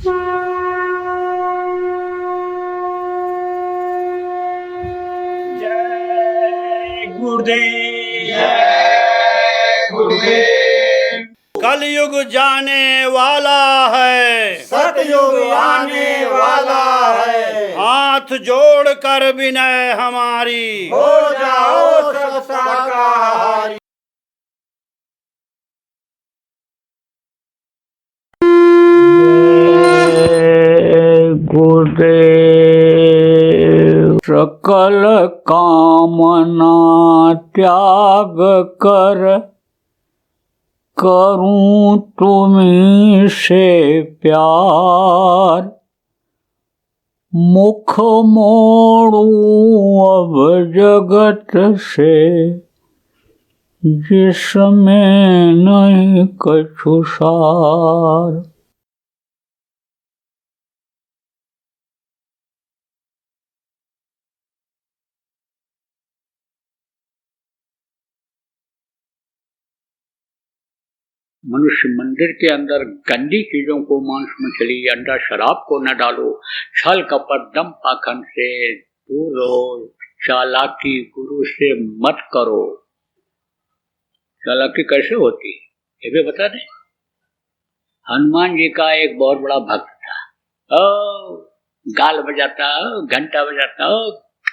जय गुरुदेव, जय गुरुदेव। कलयुग जाने वाला है, सतयुग आने वाला है। हाथ जोड़कर विनय हमारी, हो जाओ सब शाकाहारी। गुरुदेव। सकल कामना त्याग कर करूं तुम्हीं से प्यार, मुख मोड़ूं अब जगत से जिसमें नहीं कछु सार। मनुष्य मंदिर के अंदर गंदी चीजों को, मांस मछली अंडा शराब को न डालो। छल कपट दम पाखंड से दूर रहो। चालाकी गुरु से मत करो। चालाकी कैसे होती है ये भी बता दें। हनुमान जी का एक बहुत बड़ा भक्त था। गाल बजाता, घंटा बजाता,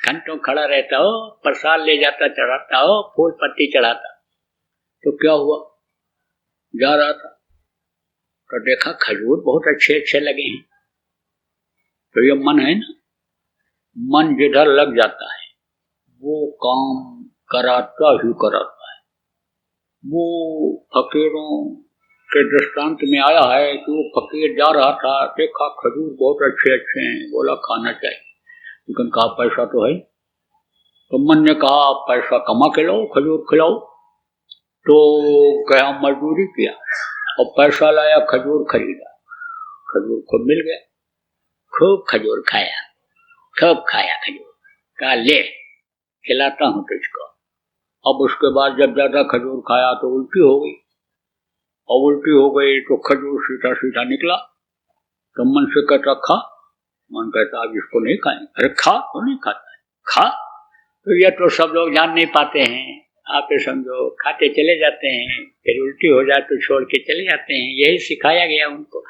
घंटों खड़ा रहता हो, प्रसाद ले जाता, चढ़ाता हो, फूल पत्ती चढ़ाता। तो क्या हुआ, जा रहा था तो देखा खजूर बहुत अच्छे अच्छे लगे हैं। तो ये मन है ना, मन जिधर लग जाता है वो काम कराता ही कराता है। वो फकीरों के दृष्टांत में आया है कि वो फकीर जा रहा था, देखा खजूर बहुत अच्छे अच्छे हैं, बोला खाना चाहिए, लेकिन कहा पैसा तो है। तो मन ने कहा पैसा कमा के लाओ, खजूर खिलाओ। तो गया मजदूरी किया और पैसा लाया, खजूर खरीदा। खजूर खूब मिल गया, खूब खजूर खाया, खूब खाया खजूर। कहा ले खिलाता हूं तुझको। अब उसके बाद जब ज्यादा खजूर खाया तो उल्टी हो गई, और उल्टी हो गई तो खजूर सीधा सीधा निकला। तो मन से कहता खा, मन कहता अब इसको नहीं खाएं। अरे खा, तो नहीं खाता है, खा। तो ये तो सब लोग जान नहीं पाते हैं, आप ये समझो, खाते चले जाते हैं, फिर उल्टी हो जाए तो छोड़ के चले जाते हैं। यही सिखाया गया उनको।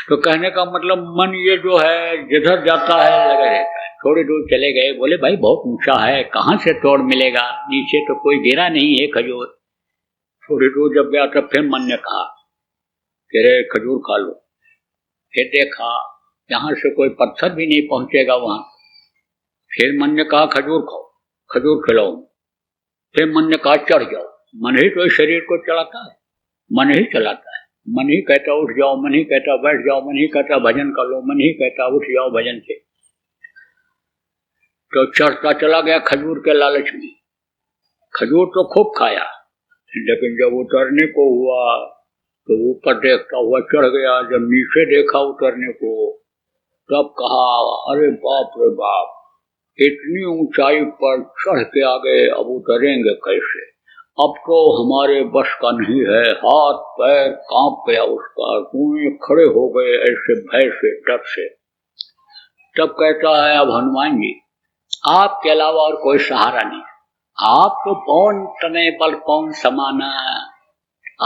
तो कहने का मतलब मन ये जो है जिधर जाता है लगा रहता है। थोड़ी दूर चले गए, बोले भाई बहुत ऊंचा है, कहाँ से तोड़ मिलेगा, नीचे तो कोई गिरा नहीं है खजूर। थोड़ी दूर जब गया तब फिर मन ने कहा कि रे खजूर खा लो। फिर देखा यहाँ से कोई पत्थर भी नहीं पहुंचेगा वहां। फिर मन ने कहा खजूर खाओ, खजूर खिलाओ। फिर मन ने कहा चढ़ जाओ। मन ही तो शरीर को चलाता है, मन ही चलाता है। मन ही कहता उठ जाओ, मन ही कहता बैठ जाओ, मन ही कहता भजन कर लो, मन ही कहता उठ जाओ भजन से। तो चढ़ता चला गया खजूर के लालच में। खजूर तो खूब खाया, लेकिन जब उतरने को हुआ तो ऊपर देखता हुआ चढ़ गया। जब नीचे देखा उतरने को तब कहा अरे बाप रे बाप, इतनी ऊंचाई पर चढ़ के आ गए, अब उतरेंगे कैसे। अब तो हमारे बस का नहीं है। हाथ पैर कांप गया उसका, कुएं खड़े हो गए ऐसे भय से, डर से। तब कहता है अब हनुमान जी आपके अलावा और कोई सहारा नहीं। आप तो पौन तने बल कौन समाना,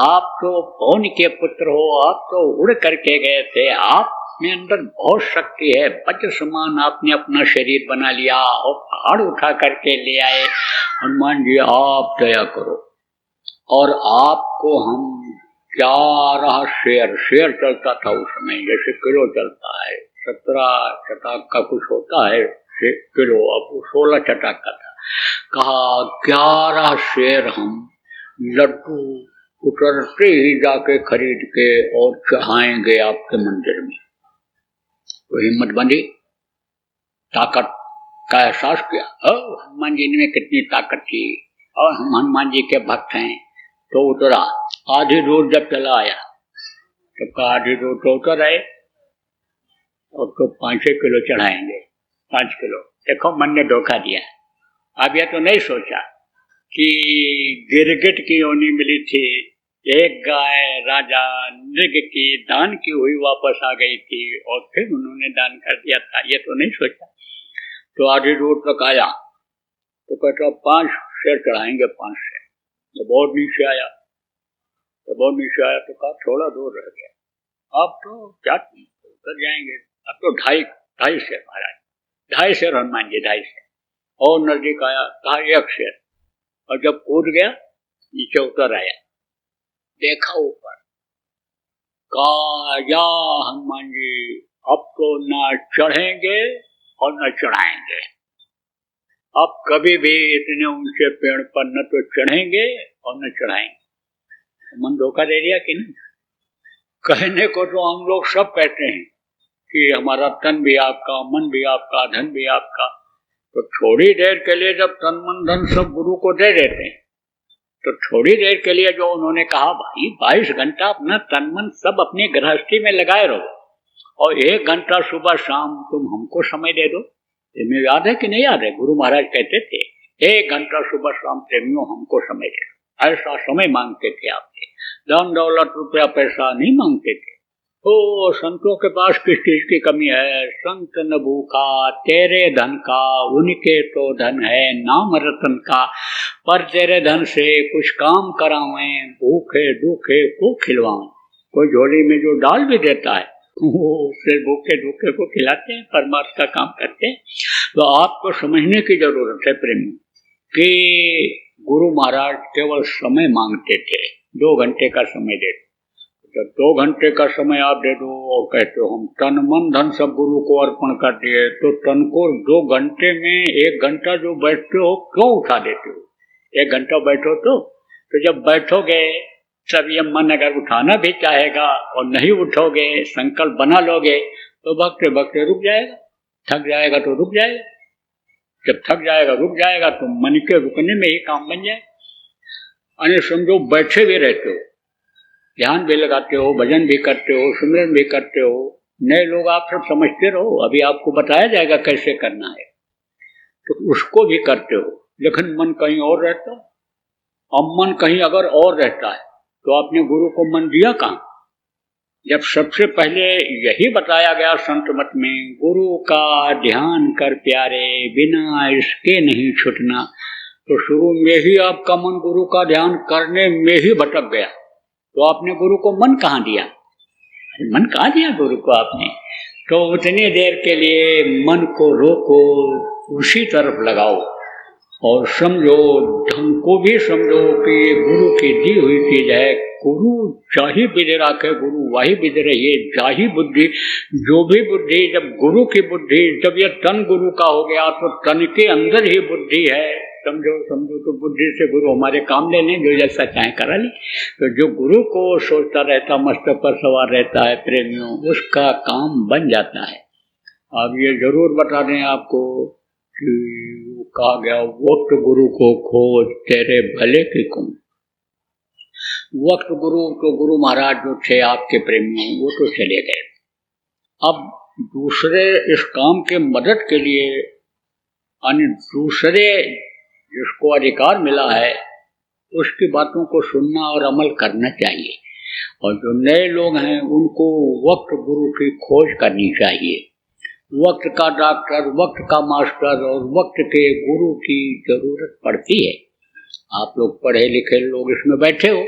आप तो पौन के पुत्र हो, आप तो उड़ करके गए थे, आप में अंदर बहुत शक्ति है। वज्र समान आपने अपना शरीर बना लिया और पहाड़ उठा करके ले आए। हनुमान जी आप दया करो। और आपको हम 11 शेर चलता था उस समय, जैसे किलो चलता है, 17 चटाक का कुछ होता है किलो, अब 16 चटाक का था। कहा 11 शेर हम लड्डू उतरते ही जाके खरीद के और चढ़ाएंगे आपके मंदिर में। तो हिम्मत बंधी, ताकत का एहसास किया। हनुमान जी में कितनी ताकत थी और हम हनुमान जी के भक्त हैं। तो उतरा, आधी दूर जब चला आया तब कहा आधी दूर तो उतर आए, और तो 5 किलो चढ़ाएंगे, 5 किलो। देखो मन ने धोखा दिया। अब यह तो नहीं सोचा कि गिरगिट की योनी मिली थी एक गाय राजा नृग की दान की हुई वापस आ गई थी और फिर उन्होंने दान कर दिया था, ये तो नहीं सोचा। तो आधी दूर तक आया तो कहता 5 शेर चढ़ाएंगे, 5 शेर। तो बहुत नीचे आया तो कहा थोड़ा दूर रह गया, अब तो क्या उतर जाएंगे, अब तो 2.5 शेर महाराज, 2.5 शेर हनुमान जी, 2.5 शेर। और नजदीक आया, कहा 1 शेर। और जब कूद गया नीचे उतर आया, देखा ऊपर, कहा या हनुमान जी अब तो न चढ़ेंगे और न चढ़ाएंगे, अब कभी भी इतने ऊंचे पेड़ पर न तो चढ़ेंगे और न चढ़ाएंगे। मन धोखा दे दिया कि नहीं? कहने को तो हम लोग सब कहते हैं कि हमारा तन भी आपका, मन भी आपका, धन भी आपका, तो थोड़ी देर के लिए जब तन मन धन सब गुरु को दे देते हैं तो थोड़ी देर के लिए जो उन्होंने कहा भाई 22 घंटा अपना तन मन सब अपनी गृहस्थी में लगाए रहो और 1 घंटा सुबह शाम तुम हमको समय दे दो। तुम्हें याद है कि नहीं याद है? गुरु महाराज कहते थे 1 घंटा सुबह शाम प्रेमियों हमको समय दे दो, ऐसा समय मांगते थे आपसे। धन दौलत रुपया पैसा नहीं मांगते थे। ओ संतों के पास किस चीज की कमी है? संत न भूखा तेरे धन का, उनके तो धन है नाम रतन का, पर तेरे धन से कुछ काम करावें, भूखे दुखे को खिलवाऊं। कोई झोली में जो डाल भी देता है वो उससे भूखे दुखे को खिलाते हैं, परमार्थ का काम करते हैं। तो आपको समझने की जरूरत है प्रेमी कि गुरु महाराज केवल समय मांगते थे, 2 घंटे का समय दे दो। जब 2 घंटे का समय आप दे दो और कहते हो हम तन मन धन सब गुरु को अर्पण कर दिए, तो तन को 2 घंटे में 1 घंटा जो बैठते हो क्यों उठा देते हो? 1 घंटा बैठो तो जब बैठोगे तब ये मन अगर उठाना भी चाहेगा और नहीं उठोगे, संकल्प बना लोगे तो भक्ते भक्ते रुक जाएगा, थक जाएगा तो रुक जाएगा। जब थक जाएगा रुक जाएगा तो मन के रुकने में ही काम बन जाए। अरे समझो बैठे भी रहते हो, ध्यान भी लगाते हो, भजन भी करते हो, सुमिरन भी करते हो, नए लोग आप सब समझते रहो, अभी आपको बताया जाएगा कैसे करना है, तो उसको भी करते हो, लेकिन मन कहीं और रहता है। अब मन कहीं अगर और रहता है तो आपने गुरु को मन दिया कहाँ? जब सबसे पहले यही बताया गया संत मत में, गुरु का ध्यान कर प्यारे, बिना इसके नहीं छूटना, तो शुरू में ही आपका मन गुरु का ध्यान करने में ही भटक गया, तो आपने गुरु को मन कहाँ दिया? मन कहाँ दिया गुरु को आपने? तो उतनी देर के लिए मन को रोको, उसी तरफ लगाओ और समझो, ढंग को भी समझो कि ये गुरु की दी हुई चीज है। गुरु चाही विधि राखे, गुरु वाही विधि रहिए, जाही बुद्धि, जो भी बुद्धि, जब गुरु की बुद्धि, जब ये तन गुरु का हो गया तो तन के अंदर ही बुद्धि है। समझो तो बुद्धि से गुरु हमारे काम ले लें, जो जैसा चाहे करा ली। तो जो गुरु को सोचता रहता, मस्तक पर सवार रहता है प्रेमियों, उसका काम बन जाता है। अब ये जरूर बता दें आपको कि कहा गया वक्त गुरु को खोज तेरे भले की कुम। वक्त गुरु तो गुरु महाराज जो थे आपके प्रेमियों वो तो चले गए। अब दूसरे इस काम के मदद के लिए दूसरे जिसको अधिकार मिला है उसकी बातों को सुनना और अमल करना चाहिए, और जो नए लोग हैं उनको वक्त गुरु की खोज करनी चाहिए। वक्त का डॉक्टर, वक्त का मास्टर और वक्त के गुरु की जरूरत पड़ती है। आप लोग पढ़े लिखे लोग इसमें बैठे हो,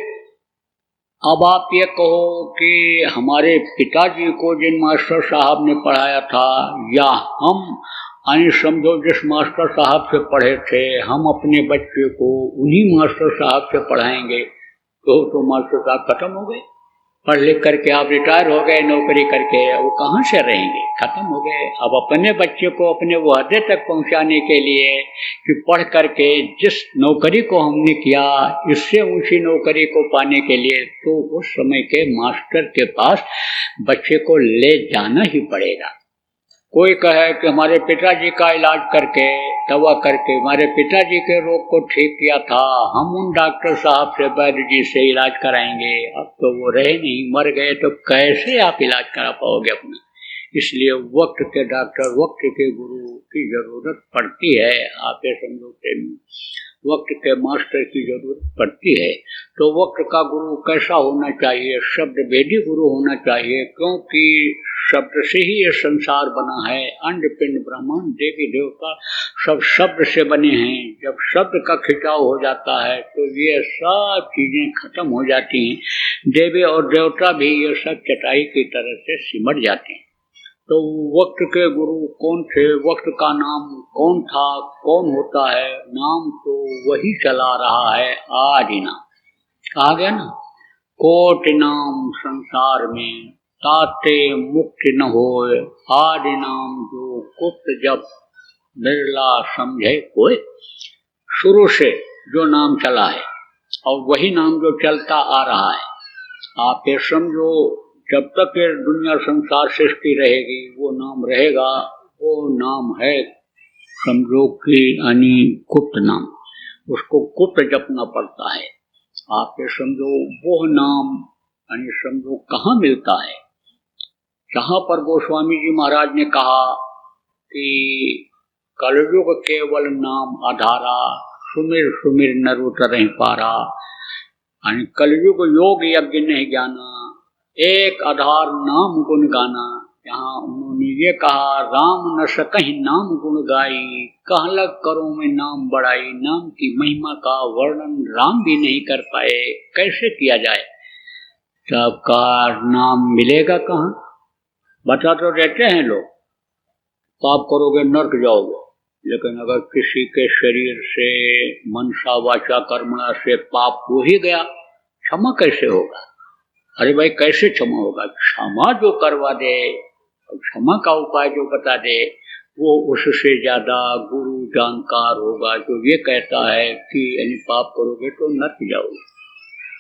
अब आप ये कहो कि हमारे पिताजी को जिन मास्टर साहब ने पढ़ाया था, या हम समझो जिस मास्टर साहब से पढ़े थे, हम अपने बच्चे को उन्हीं मास्टर साहब से पढ़ाएंगे तो मास्टर साहब खत्म हो गए। पढ़ लिख करके आप रिटायर हो गए, नौकरी करके, वो कहाँ से रहेंगे? खत्म हो गए। अब अपने बच्चे को अपने वो हद तक पहुंचाने के लिए कि पढ़ करके जिस नौकरी को हमने किया, इससे ऊंची नौकरी को पाने के लिए, तो उस समय के मास्टर के पास बच्चे को ले जाना ही पड़ेगा। कोई कहे कि हमारे पिताजी का इलाज करके, दवा करके हमारे पिताजी के रोग को ठीक किया था, हम उन डॉक्टर साहब से, वैद्य जी से इलाज कराएंगे। अब तो वो रहे नहीं, मर गए, तो कैसे आप इलाज करा पाओगे अपना? इसलिए वक्त के डॉक्टर, वक्त के गुरु की जरूरत पड़ती है। आप ये समझो, वक्त के मास्टर की जरूरत पड़ती है। तो वक्त का गुरु कैसा होना चाहिए? शब्द भेदी गुरु होना चाहिए, क्योंकि शब्द से ही ये संसार बना है। अंड पिंड ब्रह्मांड देवी देवता सब शब्द से बने हैं। जब शब्द का खिंचाव हो जाता है तो ये सब चीजें खत्म हो जाती हैं। देवी और देवता भी ये सब चटाई की तरह से सिमट जाते हैं। तो वक्त के गुरु कौन थे? वक्त का नाम कौन था? कौन होता है? नाम तो वही चला रहा है आदि नाम। कहा गया ना, कोटि नाम संसार में ताते मुक्ति न होए, आदि नाम जो गुप्त जब बिरला समझे कोई। शुरू से जो नाम चला है और वही नाम जो चलता आ रहा है, आप ये समझो जब तक ये दुनिया संसार सृष्टि रहेगी वो नाम रहेगा। वो नाम है समझो कि यानी गुप्त नाम, उसको गुप्त जपना पड़ता है। आप ये समझो वो नाम यानी समझो कहाँ मिलता है? जहाँ पर गोस्वामी जी महाराज ने कहा कि कलयुग केवल नाम आधारा, सुमिर सुमिर नर उतरहि पारा। यानी कलयुग योग यज्ञ नहीं जाना, एक आधार नाम गुण गाना। यहाँ उन्होंने ये कहा, राम न सकहि नाम गुण गाई, कहलक करो में नाम बढ़ाई। नाम की महिमा का वर्णन राम भी नहीं कर पाए, कैसे किया जाए? सबका नाम मिलेगा कहाँ? बता तो देते हैं लोग, पाप करोगे नर्क जाओगे, लेकिन अगर किसी के शरीर से मनसा वाचा कर्मणा से पाप हो ही गया, क्षमा कैसे होगा? अरे भाई कैसे क्षमा होगा? क्षमा जो करवा दे, क्षमा का उपाय जो बता दे, वो उससे ज्यादा गुरु जानकार होगा, जो ये कहता है कि यानी पाप करोगे तो नर्क जाओगे।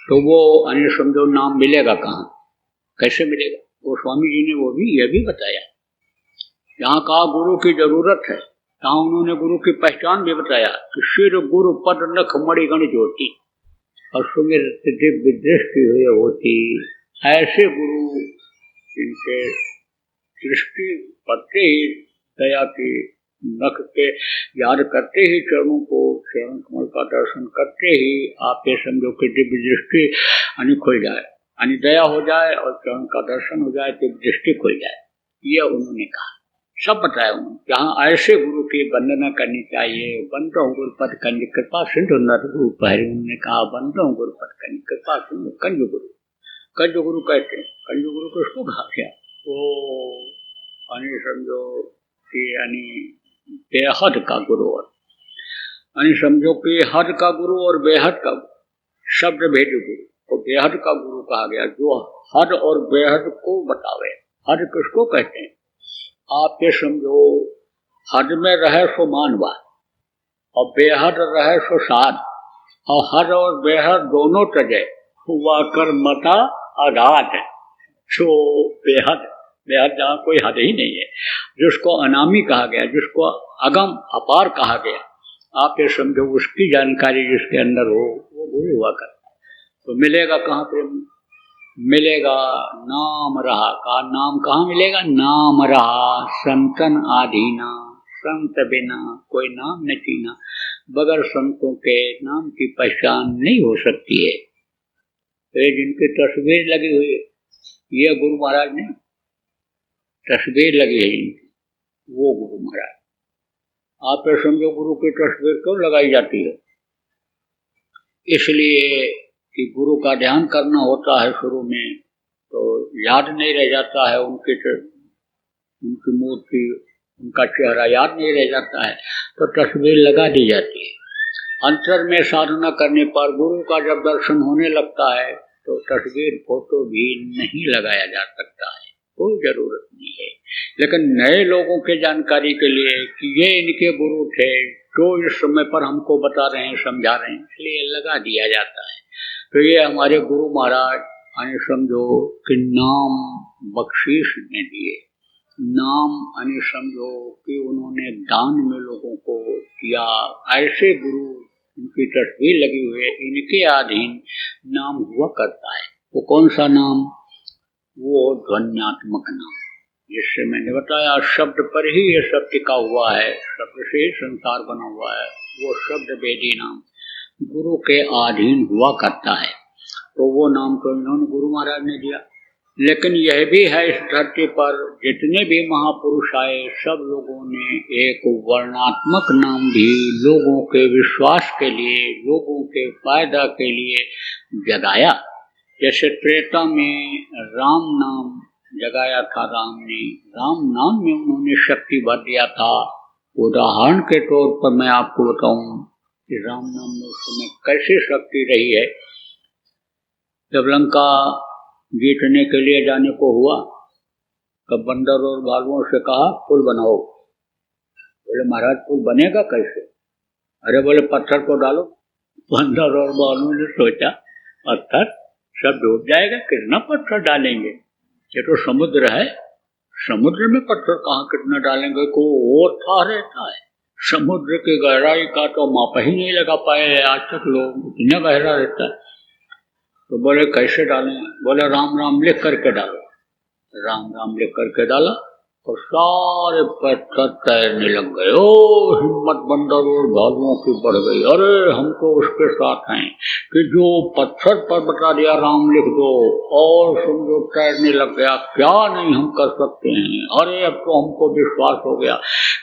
तो वो यानी समझो नाम मिलेगा कहाँ, कैसे मिलेगा? वो स्वामी जी ने वो भी ये भी बताया। यहाँ कहा गुरु की जरूरत है, यहाँ उन्होंने गुरु की पहचान भी बताया कि शिर गुरु पद नख मणिगण ज्योति और सुमिर दिव्य दृष्टि हुए होती। ऐसे गुरु जिनके दृष्टि पड़ते ही दया की नख के याद करते ही चरणों को, चरण कमल का दर्शन करते ही आप ये समझो कि दिव्य दृष्टि यानी खुल जाए, यानी दया हो जाए और चरण का दर्शन हो जाए, दिव्य दृष्टि खुल जाए। ये उन्होंने कहा, सब बताया उन्होंने। जहाँ ऐसे गुरु की वंदना करनी चाहिए। बंदो गुरुपद कंज कृपा सिंधु नर रूप है। उन्होंने कहा बंदो गुरुपद कंज कृपा सिंधु कंज गुरु। कंज गुरु कहते हैं। कंज गुरु किसको कहा गया? वो यानी समझो कि यानी बेहद का गुरु, और यानी समझो कि हद का गुरु और बेहद का शब्द भेद गुरु को बेहद का गुरु कहा गया, जो हद और बेहद को बतावे। हद किसको कहते हैं? आप ये समझो हद में रहे सो मानवा और बेहद रहे सो साध, और हद और बेहद दोनों तजे हुआ कर मता आघात है। सो बेहद, बेहद जहाँ कोई हद ही नहीं है, जिसको अनामी कहा गया, जिसको अगम अपार कहा गया, आप ये समझो उसकी जानकारी जिसके अंदर हो वो गुरु हुआ करता है। तो मिलेगा कहाँ प्रेम? मिलेगा नाम रहा। कहा नाम कहाँ मिलेगा? नाम रहा संतन आधीना, संत बिना कोई नाम न चीना। बगैर संतों के नाम की पहचान नहीं हो सकती है। तो जिनकी तस्वीर लगी हुई है, ये गुरु महाराज ने तस्वीर लगी है इनकी, वो गुरु महाराज। आप तो समझो गुरु की तस्वीर क्यों लगाई जाती है? इसलिए कि गुरु का ध्यान करना होता है शुरू में, तो याद नहीं रह जाता है उनकी मूर्ति, उनका चेहरा याद नहीं रह जाता है, तो तस्वीर लगा दी जाती है। अंतर में साधना करने पर गुरु का जब दर्शन होने लगता है तो तस्वीर फोटो भी नहीं लगाया जा सकता है, कोई जरूरत नहीं है। लेकिन नए लोगों के जानकारी के लिए कि ये इनके गुरु थे, जो इस समय पर हमको बता रहे हैं, समझा रहे हैं, इसलिए लगा दिया जाता है। तो ये हमारे गुरु महाराज यानी समझो कि नाम बख्शीश ने दिए। नाम यानी समझो कि उन्होंने दान में लोगों को दिया। ऐसे गुरु, इनकी तस्वीर लगी हुई है, इनके अधीन नाम हुआ करता है। वो कौन सा नाम? वो ध्वन्यात्मक नाम, जिससे मैंने बताया शब्द पर ही ये सब टिका हुआ है, शब्द से ही संसार बना हुआ है। वो शब्द वेदी नाम गुरु के अधीन हुआ करता है। तो वो नाम तो इन्होंने गुरु महाराज ने दिया। लेकिन यह भी है, इस धरती पर जितने भी महापुरुष आए सब लोगों ने एक वर्णात्मक नाम भी लोगों के विश्वास के लिए, लोगों के फायदा के लिए जगाया। जैसे त्रेता में राम नाम जगाया था राम ने, राम नाम में उन्होंने शक्ति भर दिया था। उदाहरण के तौर पर मैं आपको बताऊं कि राम नाम में उस समय कैसी शक्ति रही है। जब लंका जीतने के लिए जाने को हुआ तब बंदर और भालुओं से कहा पुल बनाओ। बोले महाराज पुल बनेगा कैसे? अरे बोले पत्थर को डालो। बंदर और भालुओं ने सोचा पत्थर सब डूब जाएगा, कितना पत्थर डालेंगे, ये तो समुद्र है, समुद्र में पत्थर कहाँ कितना डालेंगे, को और था रहता है। समुद्र की गहराई का तो माप ही नहीं लगा पाए आज तक लोग, इतना गहरा रहता है। तो बोले कैसे डालें? बोले राम राम लिख करके डालो। राम राम लिख करके डाला और सारे पत्थर तैरने लग गए। ओ हिम्मत बंदर और भालुओं की बढ़ गई। अरे हम तो उसके साथ हैं कि जो पत्थर पर बता दिया राम लिख दो और समझो तैरने लग गया, क्या नहीं हम कर सकते हैं। अरे अब तो हमको विश्वास हो गया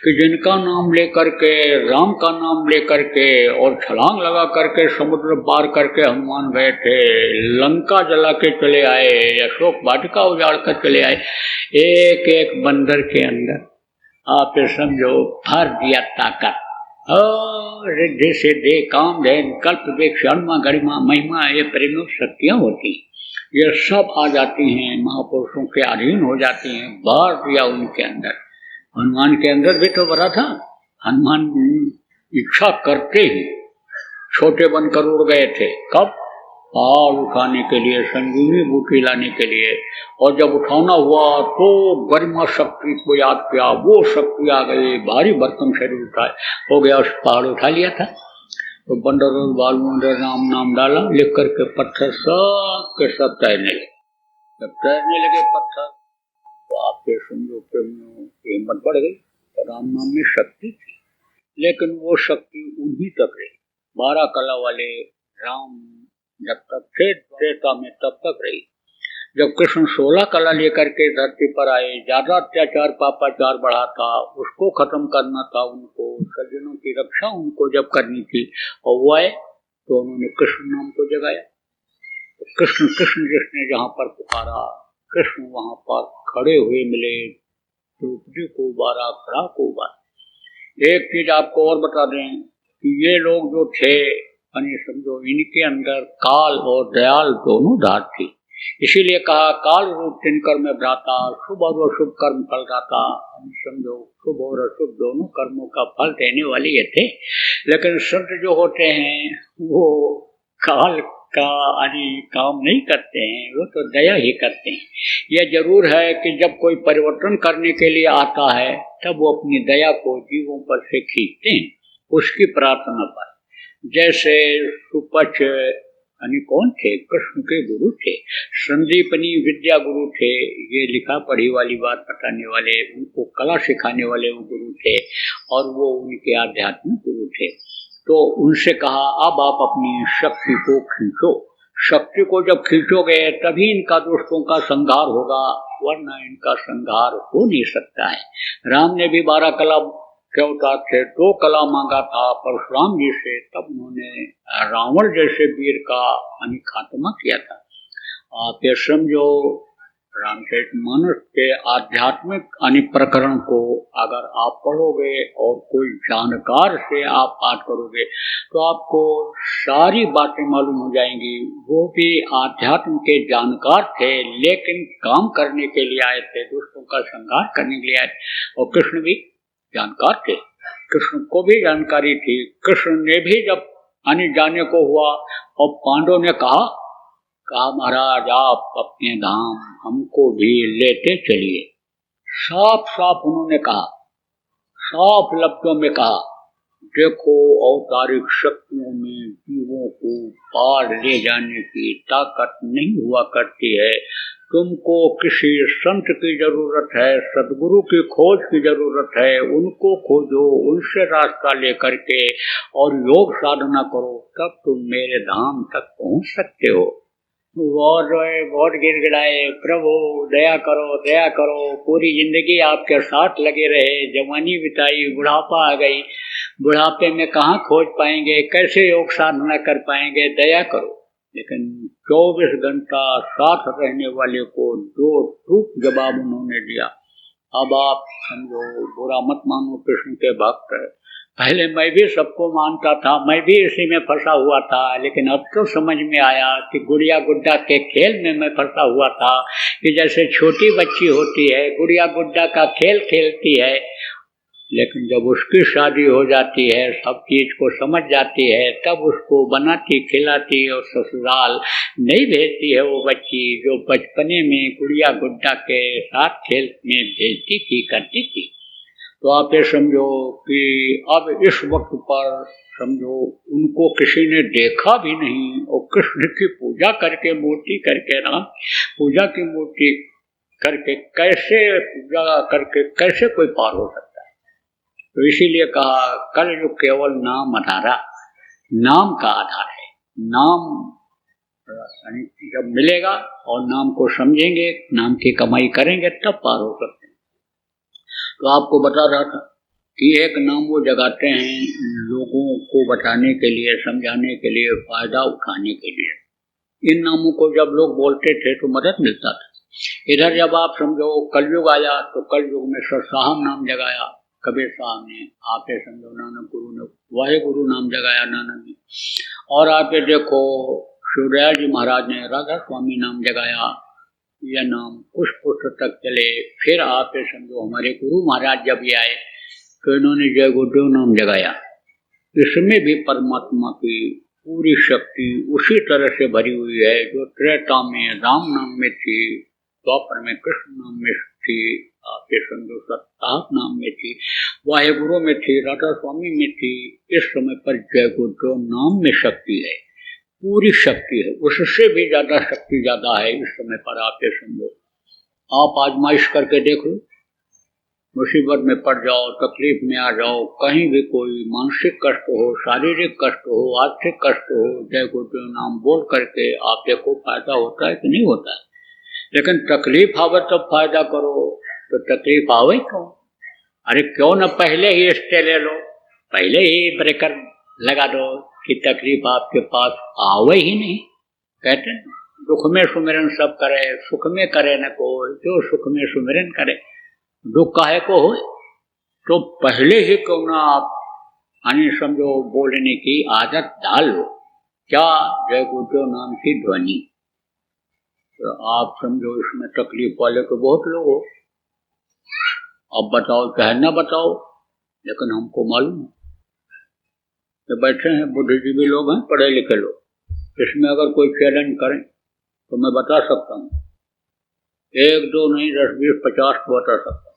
कि जिनका नाम लेकर के, राम का नाम लेकर के और छलांग लगा करके समुद्र पार करके हनुमान गए थे, लंका जला के चले आए, अशोक वाटिका उजाड़ कर चले आए, एक एक बंदर के अंदर आप समझो भर दिया ताकत। रिद्धि सिद्धि काम धैर्य कल्प वृक्ष अनुमा गरिमा महिमा, ये प्रेम शक्तियां होती, ये सब आ जाती हैं, महापुरुषों के अधीन हो जाती हैं। भर दिया उनके अंदर। हनुमान के अंदर भी तो भरा था। हनुमान इच्छा करते ही छोटे बनकर उड़ गए थे। कब? पाल उठाने के लिए, संजीवनी बूटी लाने के लिए। और जब उठाना हुआ तो गरिमा शक्ति को याद किया, वो शक्ति आ गई, भारी बर्तन शरीर उठाए, हो गया, उस पहाड़ उठा लिया था। तो बंदर और भालुओं ने राम नाम डाला, लिख करके पत्थर सब के सब तैरने लगे। जब तैरने लगे पत्थर तो आपके समझो हिम्मत बढ़ गई। तो राम नाम में शक्ति थी, लेकिन वो शक्ति उन्हीं तक रही। 12 कला वाले राम जब तक थे त्रेता में तब तक रही। जब कृष्ण 16 कला लेकर के धरती पर आए, ज्यादा अत्याचार पापाचार बढ़ा था, उसको खत्म करना था उनको, सज्जनों की रक्षा उनको जब करनी थी, और वो आए तो उन्होंने कृष्ण नाम को जगाया। तो कृष्ण कृष्ण जिसने जहाँ पर पुकारा, कृष्ण वहां पर खड़े हुए मिले, द्रौपदी को उबारा, खड़ा को उबारा। एक चीज आपको और बता दें कि ये लोग जो थे, समझो इनके अंदर काल और दयाल दोनों धार थी। इसीलिए कहा काल रूप तिनकर में भ्राता, शुभ और अशुभ कर्म फल दाता। समझो शुभ और अशुभ दोनों कर्मों का फल देने वाले ये थे। लेकिन संत जो होते हैं वो काल का काम नहीं करते हैं, वो तो दया ही करते हैं। यह जरूर है कि जब कोई परिवर्तन करने के लिए आता है तब वो अपनी दया को जीवों पर से खींचते हैं, उसकी प्रार्थना पर। जैसे सुपच कौन थे? कृष्ण के गुरु थे। संदीपनी विद्या गुरु थे, ये लिखा पढ़ी वाली बात बताने वाले, उनको कला सिखाने वाले वो गुरु थे, और वो उनके आध्यात्मिक गुरु थे। तो उनसे कहा अब आप अपनी शक्ति को खींचो। शक्ति को जब खींचोगे तभी इनका दुष्टों का संहार होगा, वरना इनका संहार हो नहीं सकता है। राम ने भी 12 कला के अवतार थे, 2 कला मांगा था परशुराम जी से, तब उन्होंने रावण जैसे वीर का खात्मा किया था। आप ये समझो रामचरितमानस के आध्यात्मिक प्रकरण को अगर आप पढ़ोगे और कोई जानकार से आप पाठ करोगे तो आपको सारी बातें मालूम हो जाएंगी। वो भी आध्यात्म के जानकार थे, लेकिन काम करने के लिए आए थे, दुष्टों का संहार करने के लिए आए थे। और कृष्ण भी जानकार थे, कृष्ण को भी जानकारी थी। कृष्ण ने भी जब जाने को हुआ और पांडवों ने कहा महाराज आप अपने धाम हमको भी लेते चलिए। साफ साफ उन्होंने कहा, साफ लफ्जों में कहा, देखो औतारिक शक्तियों में जीवों को पार ले जाने की ताकत नहीं हुआ करती है। तुमको किसी संत की जरूरत है, सदगुरु की खोज की जरूरत है। उनको खोजो, उनसे रास्ता लेकर के और योग साधना करो, तब तुम मेरे धाम तक पहुंच सकते हो। बहुत रोए, बहुत गिड़गिड़ाए, प्रभु दया करो दया करो, पूरी जिंदगी आपके साथ लगे रहे, जवानी बिताई, बुढ़ापा आ गई, बुढ़ापे में कहाँ खोज पाएंगे, कैसे योग साधना कर पाएंगे, दया करो। लेकिन 24 घंटा साथ रहने वाले को दो टूक जवाब उन्होंने दिया। अब आप समझो, बुरा मत मानो, कृष्ण के भक्त है। पहले मैं भी सबको मानता था, मैं भी इसी में फंसा हुआ था, लेकिन अब तो समझ में आया कि गुड़िया गुड्डा के खेल में मैं फंसा हुआ था, कि जैसे छोटी बच्ची होती है, गुड़िया गुड्डा का खेल खेलती है, लेकिन जब उसकी शादी हो जाती है, सब चीज को समझ जाती है, तब उसको बनाती खिलाती और ससुराल नहीं भेजती है वो बच्ची जो बचपने में गुड़िया गुड्डा के साथ खेल में भेजती थी, करती थी। तो आप ये समझो कि अब इस वक्त पर समझो उनको किसी ने देखा भी नहीं, और कृष्ण की पूजा करके, मूर्ति करके, राम पूजा की मूर्ति करके कैसे पूजा करके कैसे कोई पार हो सकता है। तो इसीलिए कहा कल जो केवल नाम आधारा, नाम का आधार है। नाम जब मिलेगा और नाम को समझेंगे, नाम की कमाई करेंगे, तब पार हो सकते हैं। तो आपको बता रहा था कि एक नाम वो जगाते हैं लोगों को बताने के लिए, समझाने के लिए, फायदा उठाने के लिए। इन नामों को जब लोग बोलते थे तो मदद मिलता था। इधर जब आप समझो कलयुग आया तो कलयुग में सर साहब नाम जगाया कबीर साहब ने, आप ये समझो नानक गुरु ने वाहे गुरु नाम जगाया नानक ने, और आप ये देखो शिवदयाल जी महाराज ने राधा स्वामी नाम जगाया। यह नाम कुछ पुष्ट तक चले। फिर आप ये समझो हमारे गुरु महाराज जब ये आए तो इन्होंने जय गुरुदेव नाम जगाया। इसमें भी परमात्मा की पूरी शक्ति उसी तरह से भरी हुई है जो त्रेता में राम नाम में थी, द्वापर में कृष्ण नाम में थी, आपके समझो सत्ताहत नाम में थी, वाहेगुरु में थी, राधा स्वामी में थी। इस समय पर जय गुरुदेव नाम में शक्ति है, पूरी शक्ति है, उससे भी ज्यादा शक्ति ज्यादा है इस समय पर। आप ये समझो, आप आजमाइश करके देख लो, मुसीबत में पड़ जाओ, तकलीफ में आ जाओ, कहीं भी कोई मानसिक कष्ट हो, शारीरिक कष्ट हो, आर्थिक कष्ट हो, जय गुरुदेव नाम बोल करके आप देखो फायदा होता है कि नहीं होता है। लेकिन तकलीफ आवे तब फायदा करो, तो तकलीफ आवे क्यों? अरे क्यों न पहले ही स्टे ले लो, पहले ही ब्रेकर लगा दो कि तकलीफ आपके पास आवे ही नहीं। कहते हैं दुख में सुमिरन सब करे, सुख में करे न कोई, जो सुख में सुमिरन करे दुख काहे को हो। तो पहले ही क्यों ना आप यानी समझो बोलने की आदत डाल लो। क्या? जय गुरुदेव नाम की ध्वनि। तो आप समझो इसमें तकलीफ वाले तो बहुत लोग हो, अब बताओ चाहे न बताओ, लेकिन हमको मालूम है कि बैठे हैं बुद्धिजीवी लोग हैं, पढ़े लिखे लोग, इसमें अगर कोई चैलेंज करें तो मैं बता सकता हूँ, 1 2 नहीं 10 20 50 को बता सकता हूँ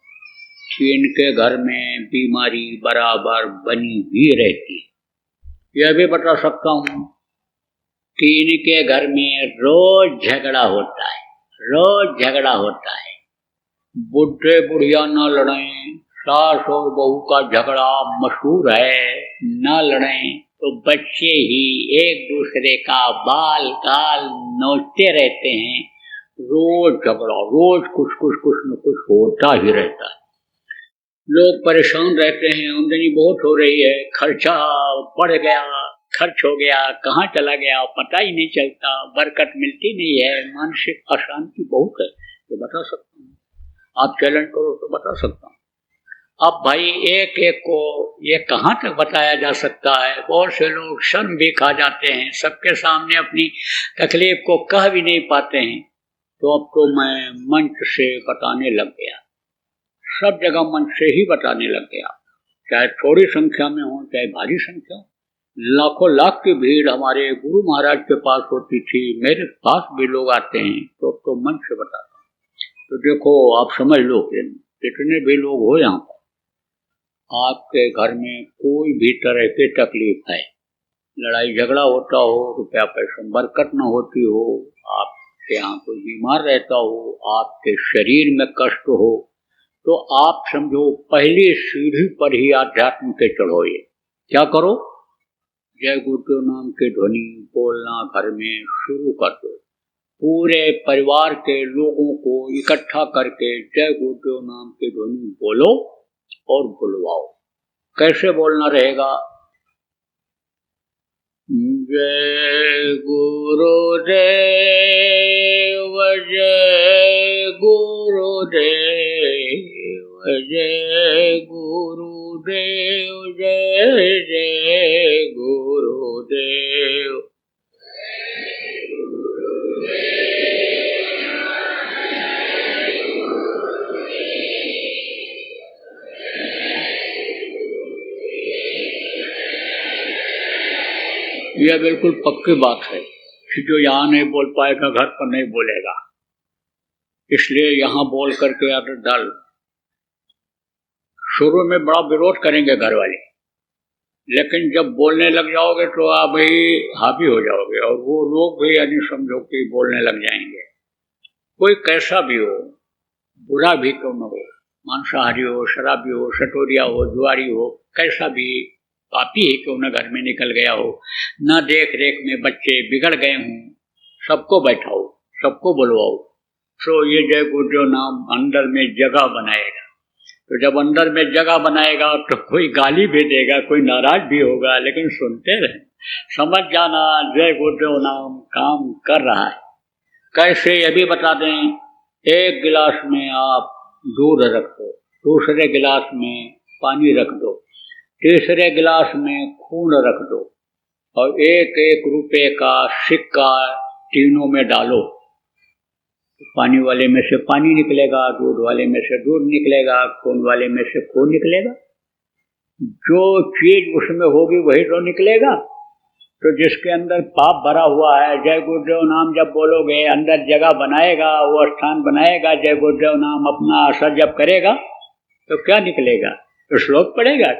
कि इनके घर में बीमारी बराबर बनी हुई रहती है। यह भी बता सकता हूँ कि इनके घर में रोज झगड़ा होता है, रोज झगड़ा होता है। बुढ़े बुढ़िया न लड़ें, सास और बहू का झगड़ा मशहूर है, न लड़ें तो बच्चे ही एक दूसरे का बाल गाल नोचते रहते हैं। रोज झगड़ा, रोज कुछ न कुछ होता ही रहता है। लोग परेशान रहते हैं, आमदनी बहुत हो रही है, खर्चा बढ़ गया, खर्च हो गया, कहाँ चला गया पता ही नहीं चलता, बरकत मिलती नहीं है, मानसिक अशांति बहुत है। ये बता सकता हूँ, आप चैलेंज करो तो बता सकता हूँ। अब भाई एक एक को ये कहाँ तक बताया जा सकता है। बहुत से लोग शर्म भी खा जाते हैं, सबके सामने अपनी तकलीफ को कह भी नहीं पाते हैं। तो अब तो मैं मंच से बताने लग गया, सब जगह मंच से ही बताने लग गया, चाहे थोड़ी संख्या में हो चाहे भारी संख्या हो। लाखों लाख की भीड़ हमारे गुरु महाराज के पास होती थी, मेरे पास भी लोग आते हैं, तो मंच से बताता हूँ। तो देखो आप समझ लो कि कितने भी लोग हो यहाँ पर, आपके घर में कोई भी तरह की तकलीफ है, लड़ाई झगड़ा होता हो, रुपया पैसा बरकत न होती हो, आपके यहाँ कोई बीमार रहता हो, आपके शरीर में कष्ट हो, तो आप समझो पहली सीढ़ी पर ही आध्यात्म के चढ़ोए। क्या करो? जय गुरुदेव नाम की ध्वनि बोलना घर में शुरू कर दो। पूरे परिवार के लोगों को इकट्ठा करके जय गुरुदेव नाम की ध्वनि बोलो और बुलवाओ। कैसे बोलना रहेगा? जय गुरुदेव, जय गुरुदेव, जय गुरुदेव, जय जय गुरुदेव। यह बिल्कुल पक्की बात है कि जो यहाँ नहीं बोल पाएगा घर पर नहीं बोलेगा, इसलिए यहाँ बोल करके आदत डाल। शुरू में बड़ा विरोध करेंगे घर वाले, लेकिन जब बोलने लग जाओगे तो आप ही हावी हो जाओगे और वो लोग भी यानी समझो कि बोलने लग जाएंगे। कोई कैसा भी हो, बुरा भी क्यों न हो, मांसाहारी हो, शराबी हो, सटोरिया हो, जुआरी हो, कैसा भी पापी ही क्यों न घर में निकल गया हो, न देख रेख में बच्चे बिगड़ गए हों, सबको बैठाओ, सबको बुलवाओ। सो ये जय गुरुदेव नाम अंदर में जगह बनाएगा। तो जब अंदर में जगह बनाएगा तो कोई गाली भी देगा, कोई नाराज भी होगा, लेकिन सुनते रहे, समझ जाना जय गुरुदेव नाम काम कर रहा है। कैसे ये भी बता दें, एक गिलास में आप दूध रख दो, दूसरे गिलास में पानी रख दो, तीसरे गिलास में खून रख दो और एक एक रुपए का सिक्का तीनों में डालो। पानी वाले में से पानी निकलेगा, दूध वाले में से दूध निकलेगा, खून वाले में से खून निकलेगा। जो चीज उसमें होगी वही तो निकलेगा। तो जिसके अंदर पाप भरा हुआ है, जय गुरुदेव नाम जब बोलोगे अंदर जगह बनाएगा, वो स्थान बनाएगा। जय गुरुदेव नाम अपना असर जब करेगा तो क्या निकलेगा? तो श्लोक पढ़ेगा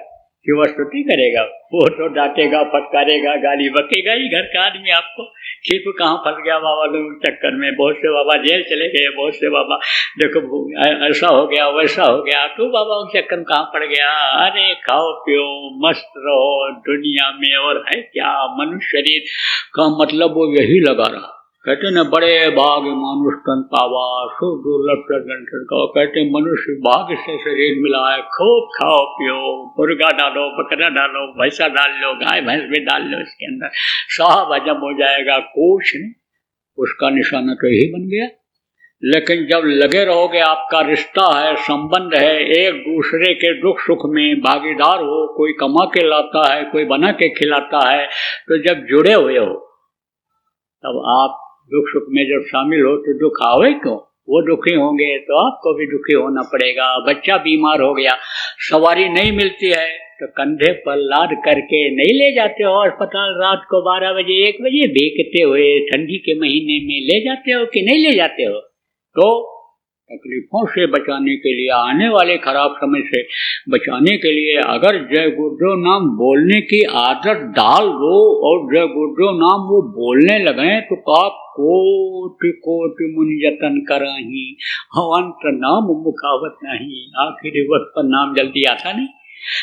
कि वह स्तुति करेगा, वो तो डांटेगा, फटकारेगा, गाली बकेगा ही घर का आदमी आपको कि तू कहाँ फंस गया बाबा लोग चक्कर में। बहुत से बाबा जेल चले गए, बहुत से बाबा देखो ऐसा हो गया वैसा हो गया, तू बाबा उस चक्कर में कहाँ पड़ गया? अरे खाओ पियो मस्त रहो दुनिया में, और है क्या मनुष्य शरीर का मतलब वो यही लगा रहा। कहते न बड़े भाग मानुष तन पावा, सो दुर्लभ प्रदर्शन का। कहते मनुष्य भाग्य से शरीर मिला है, खूब खाओ पियो, मुर्गा डालो, बकरा डालो, भैंसा डाल लो, गाय भैंस भी डाल लो, इसके अंदर साहब हजम हो जाएगा, कुछ नहीं। उसका निशाना तो यही बन गया। लेकिन जब लगे रहोगे, आपका रिश्ता है, संबंध है, एक दूसरे के दुख सुख में भागीदार हो, कोई कमा के लाता है, कोई बना के खिलाता है, तो जब जुड़े हुए हो तब आप दुख सुख में जब शामिल हो तो दुख आवे क्यों? वो दुखी होंगे तो आपको भी दुखी होना पड़ेगा। बच्चा बीमार हो गया, सवारी नहीं मिलती है तो कंधे पर लाद करके नहीं ले जाते हो अस्पताल, रात को 12 बजे 1 बजे भीगते हुए ठंडी के महीने में ले जाते हो कि नहीं ले जाते हो? तो तकलीफों से बचाने के लिए, आने वाले खराब समय से बचाने के लिए अगर जय गुरुदेव नाम बोलने की आदत डाल दो और जय गुरुदेव नाम वो बोलने लगे तो का कोटि कोटि मुनि जतन कराही, अंत नाम मुखावत नहीं। आखिरी वक्त पर नाम जल्दी आता नहीं,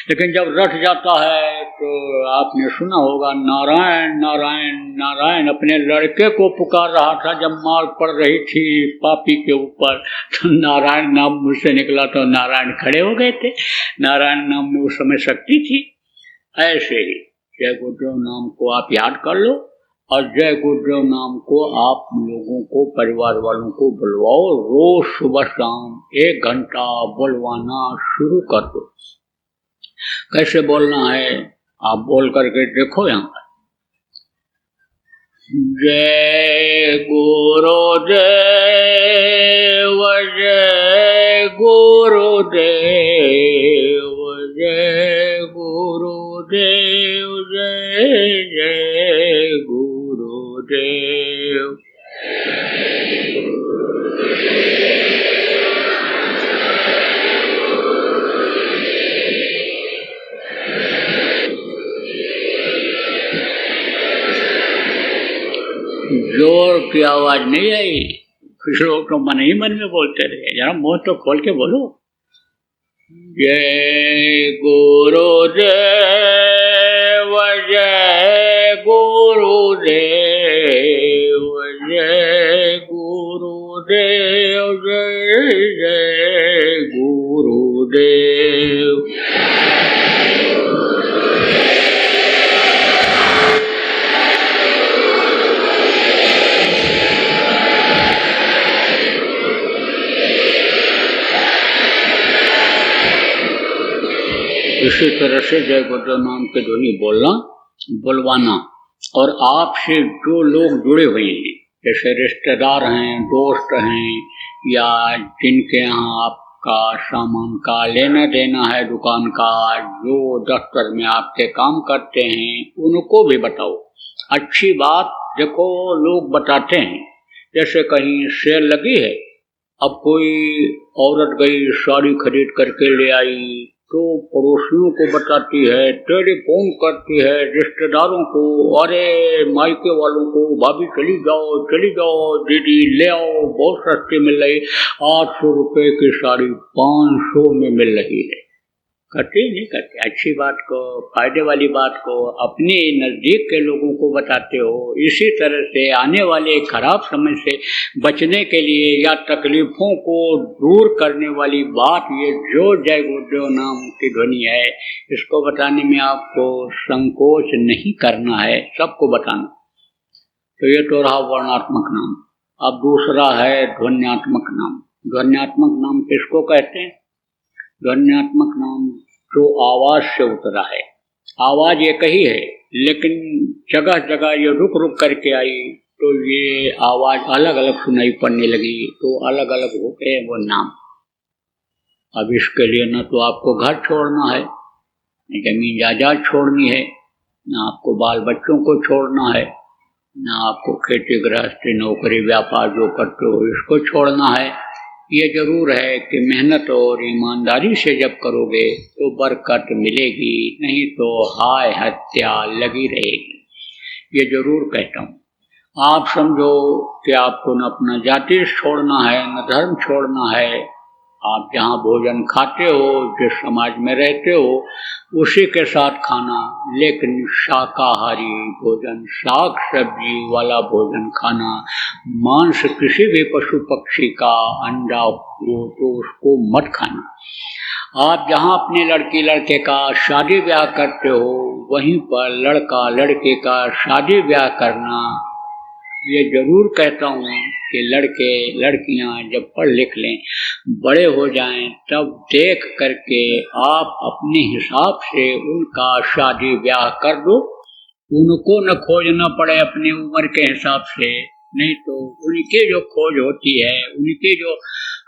लेकिन जब रट जाता है तो आपने सुना होगा नारायण नारायण नारायण। अपने लड़के को पुकार रहा था जब मार पड़ रही थी पापी के ऊपर, तो नारायण नाम मुझसे निकला तो नारायण खड़े हो गए थे। नारायण नाम में उस समय शक्ति थी। ऐसे ही जय गुरुदेव नाम को आप याद कर लो और जय गुरुदेव नाम को आप लोगों को, परिवार वालों को बुलवाओ। रोज सुबह शाम 1 घंटा बुलवाना शुरू कर दो। कैसे बोलना है आप बोल करके देखो। यहाँ पर जय गुरुदेव, जय गुरुदेव, जय गुरुदेव, जय जय गुरुदेव। जोर की आवाज नहीं आई, कुछ लोग तो मन ही मन में बोलते रहे, जरा मुंह तो खोल के बोलो। जय गुरुदेव, जय गुरुदेव, जय गुरुदेव जय जय गुरुदेव। इसी तरह से जय गुरुदेव नाम के ध्वनि बोलना, बुलवाना। और आपसे जो लोग जुड़े हुए हैं, जैसे रिश्तेदार हैं, दोस्त हैं, या जिनके यहाँ आपका सामान का लेना देना है, दुकान का, जो दफ्तर में आपके काम करते हैं, उनको भी बताओ। अच्छी बात देखो लोग बताते हैं, जैसे कहीं सेल लगी है, अब कोई औरत गई साड़ी खरीद करके ले आई तो पड़ोसियों को बताती है, टेलीफोन करती है रिश्तेदारों को, अरे मायके वालों को, भाभी चली जाओ दीदी ले आओ, बहुत सस्ती मिल रही, 800 रुपये की साड़ी 500 में मिल रही है। करते नहीं करते, अच्छी बात को, फायदे वाली बात को अपने नज़दीक के लोगों को बताते हो। इसी तरह से आने वाले खराब समय से बचने के लिए या तकलीफों को दूर करने वाली बात, ये जो जय गुरुदेव नाम की ध्वनि है, इसको बताने में आपको संकोच नहीं करना है, सबको बताना। तो ये तो रहा वर्णात्मक नाम। अब दूसरा है ध्वन्यात्मक नाम। ध्वन्यात्मक नाम किसको कहते हैं? ध्वन्यात्मक नाम जो आवाज से उतरा है। आवाज एक ही है, लेकिन जगह जगह ये रुक रुक करके आई तो ये आवाज अलग अलग सुनाई पड़ने लगी, तो अलग अलग हो गए वो नाम। अब इसके लिए न तो आपको घर छोड़ना है, न जमीन जायदाद छोड़नी है, न आपको बाल बच्चों को छोड़ना है, न आपको खेती गृहस्थी नौकरी व्यापार जो करते हो इसको छोड़ना है। ये जरूर है कि मेहनत और ईमानदारी से जब करोगे तो बरकत मिलेगी, नहीं तो हाय हत्या लगी रहेगी। ये जरूर कहता हूँ। आप समझो कि आपको न अपना जाति छोड़ना है, न धर्म छोड़ना है। आप जहाँ भोजन खाते हो, जिस समाज में रहते हो, उसी के साथ खाना, लेकिन शाकाहारी भोजन, शाक सब्जी वाला भोजन खाना। मांस किसी भी पशु पक्षी का, अंडा हो तो उसको मत खाना। आप जहाँ अपने लड़की लड़के का शादी ब्याह करते हो, वहीं पर लड़का लड़के का शादी ब्याह करना। ये जरूर कहता हूँ कि लड़के लड़कियाँ जब पढ़ लिख लें, बड़े हो जाएं, तब देख करके आप अपने हिसाब से उनका शादी ब्याह कर दो। उनको न खोजना पड़े अपनी उम्र के हिसाब से, नहीं तो उनकी जो खोज होती है, उनकी जो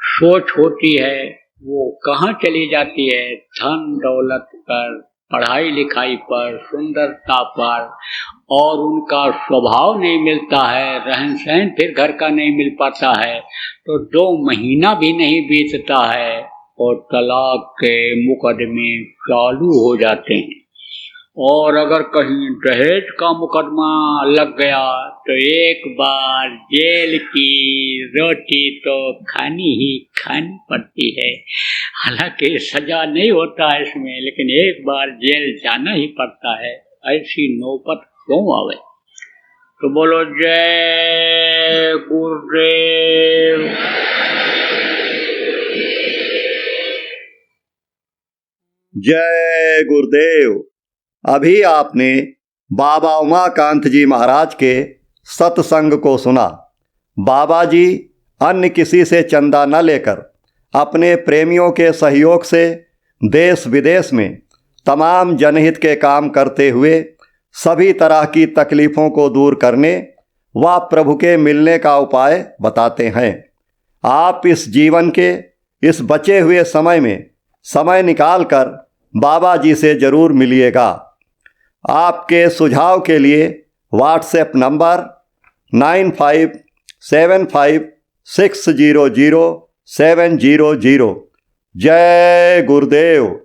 सोच होती है, वो कहाँ चली जाती है? धन दौलत पर, पढ़ाई लिखाई पर, सुंदरता पर, और उनका स्वभाव नहीं मिलता है, रहन सहन फिर घर का नहीं मिल पाता है, तो 2 महीना भी नहीं बीतता है और तलाक के मुकदमे चालू हो जाते हैं। और अगर कहीं दहेज का मुकदमा लग गया तो एक बार जेल की रोटी तो खानी ही खानी पड़ती है। हालांकि सजा नहीं होता है इसमें, लेकिन एक बार जेल जाना ही पड़ता है। ऐसी नौबत क्यों आवे? तो बोलो जय गुरुदेव। जय गुरुदेव। अभी आपने बाबा उमाकांत जी महाराज के सत्संग को सुना। बाबा जी अन्य किसी से चंदा न लेकर अपने प्रेमियों के सहयोग से देश विदेश में तमाम जनहित के काम करते हुए सभी तरह की तकलीफ़ों को दूर करने व प्रभु के मिलने का उपाय बताते हैं। आप इस जीवन के इस बचे हुए समय में समय निकालकर बाबा जी से ज़रूर मिलिएगा। आपके सुझाव के लिए व्हाट्सएप नंबर 9575600700। जय गुरुदेव।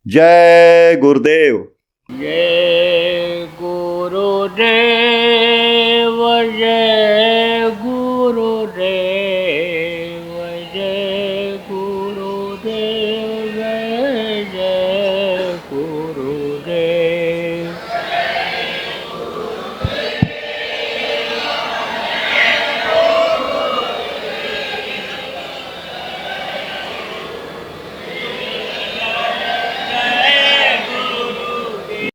जय गुरुदेव। जय गुरुदेव।